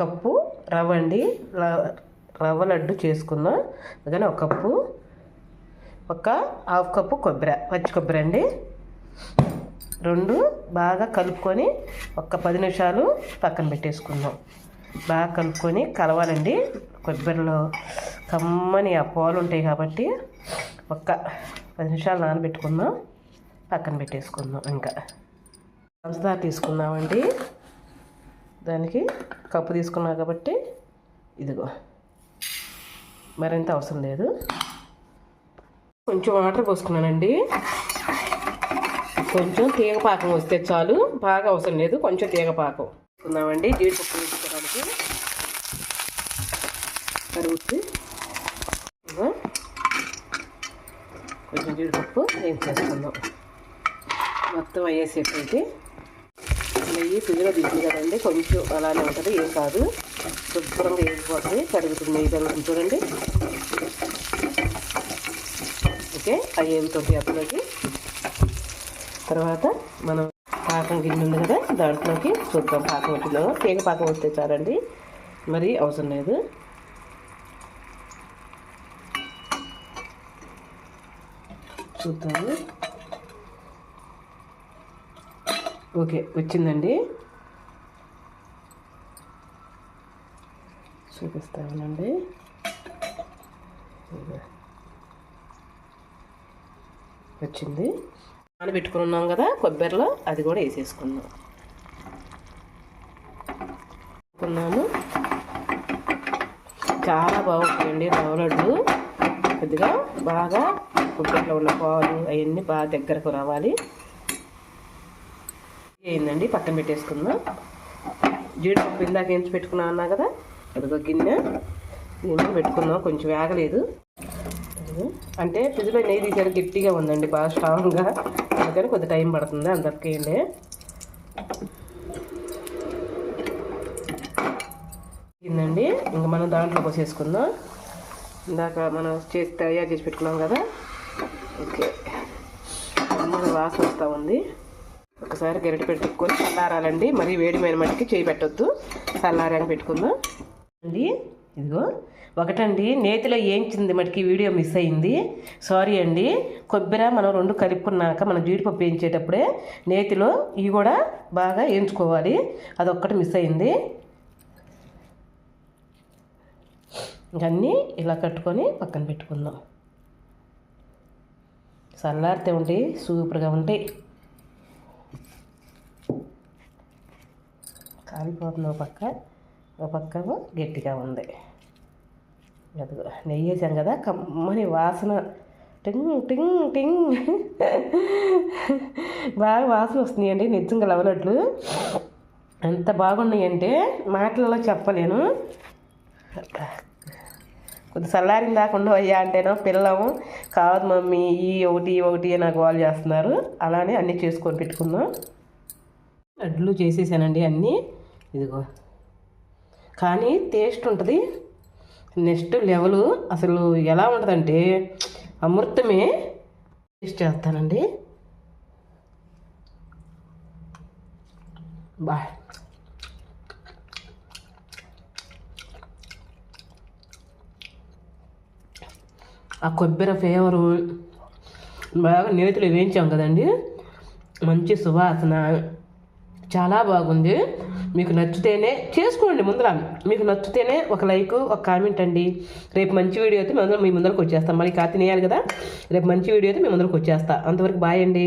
Cup రవ్వ అండి. రవ్వ లడ్డు చేసుకుందాం. అందుకని ఒక కప్పు, ఒక హాఫ్ కప్పు కొబ్బరి, పచ్చి కొబ్బరి అండి. రెండు బాగా కలుపుకొని ఒక 10 నిమిషాలు పక్కన పెట్టేసుకుందాం. బాగా కలుపుకొని కలవాలండి. కొబ్బరిలో కమ్మని ఆ పాలు ఉంటాయి కాబట్టి ఒక 10 నిమిషాలు నానబెట్టుకుందాం, పక్కన పెట్టేసుకుందాం. ఇంకా పంచదార తీసుకుందామండి. దానికి కప్పు తీసుకున్నా కాబట్టి ఇదిగో మరింత అవసరం లేదు. కొంచెం వాటర్ పోసుకున్నానండి. కొంచెం తీగ పాకం వస్తే చాలు, బాగా అవసరం లేదు. కొంచెం తీగ పాకం తీసుకుందామండి. జీడిపప్పు వేసుకోవడానికి కరుగుతుంది. కొంచెం జీడిపప్పు వేసేసుకుందాం. మొత్తం అయ్యేసేటైతే నెయ్యి ఫ్రిడ్జ్లో దిగుతుంది కదండి, కొంచెం అలానే ఉంటుంది, ఏం కాదు. శుభ్రంగా వేగిపోతుంది, కరుగుతుంది, నెయ్యి కరుగుతుంది చూడండి. ఓకే, అవి ఏమిటోటి అప్పులోకి. తర్వాత మనం పాకం గిన్నె ఉంది కదా, దాంట్లోకి చూద్దాం పాకం వచ్చిందో. తీగ పాకం వస్తే చాలండి, మరి అవసరం లేదు. చూద్దాము. ఓకే, వచ్చిందండి. చూపిస్తానండి. వచ్చింది. నానబెట్టుకుని ఉన్నాం కదా కొబ్బరిలో, అది కూడా వేసేసుకుందాం. చాలా బాగుంటుందండి రవ్వ లడ్డు. కొద్దిగా బాగా కొబ్బరిలో ఉన్న పాలు అవన్నీ బాగా దగ్గరకు రావాలి. అయిందండి, పక్కన పెట్టేసుకుందాం. జీడిపప్పు ఇందాక ఎంచి పెట్టుకున్నా అన్నా కదా, అదిగో గిన్నె దీన్ని పెట్టుకుందాం. కొంచెం వేగలేదు అంటే ఫ్రిడ్జ్లో నెయ్యి తీసేది గట్టిగా ఉందండి, బాగా స్ట్రాంగ్గా, అందుకని కొద్ది టైం పడుతుంది. అందరికీ అండి ఇందండి. ఇంకా మనం దాంట్లో పోసేసుకుందాం. ఇందాక మనం తయారు చేసి పెట్టుకున్నాం కదా. ఓకే, అమ్మ వాసన వస్తూ ఉంది. ఒకసారి గరిటె పెట్టుకొని చల్లారాలండి. మరీ వేడిమైన మట్టికి చేయి పెట్టొద్దు, చల్లారాక పెట్టుకుందాం అండి. ఇదిగో ఒకటండి, నేతిలో ఏంచింది మటుకి వీడియో మిస్ అయింది, సారీ అండి. కొబ్బరి మనం 2 కలుపుకున్నాక మనం జీడిపప్పు వేయించేటప్పుడే నేతిలో ఇవి కూడా బాగా వేయించుకోవాలి. అదొక్కటి మిస్ అయింది. ఇంకన్నీ ఇలా కట్టుకొని పక్కన పెట్టుకుందాం. చల్లారితే ఉంటాయి, సూపర్గా ఉంటాయి. కాలిపోతుంది ఒక పక్క గట్టిగా ఉంది. అదిగో నెయ్యి వేసాం కదా, కమ్మని వాసన, టింగ్ టింగ్ టింగ్ బాగా వాసన వస్తున్నాయండి. నిజంగా రవ్వ లడ్లు ఎంత బాగున్నాయంటే మాటలలో చెప్పలేను. కొద్ది చల్లారిన దాకా ఉండవయ్యా అంటేనో పిల్లము కాదు మమ్మీ ఈ ఒకటి నాకు వాళ్ళు చేస్తున్నారు. అలానే అన్నీ చేసుకొని పెట్టుకుందాం. లడ్లు చేసేసానండి అన్నీ. ఇదిగో కానీ టేస్ట్ ఉంటుంది, నెక్స్ట్ లెవెల్. అసలు ఎలా ఉంటుందంటే అమృతమే. టేస్ట్ చేస్తానండి. బా ఆ కొబ్బరి ఫ్లేవరు బాగా నేతిలో వేయించాం కదండి, మంచి సువాసన, చాలా బాగుంది. మీకు నచ్చితేనే చేసుకోండి. ముందర మీకు నచ్చితేనే ఒక లైక్, ఒక కామెంట్ అండి. రేపు మంచి వీడియో అయితే మీ ముందరకు వచ్చేస్తాం. మళ్ళీ తినేయాలి కదా, రేపు మంచి వీడియో అయితే మీ ముందరకు వచ్చేస్తా. అంతవరకు బాయ్ అండి.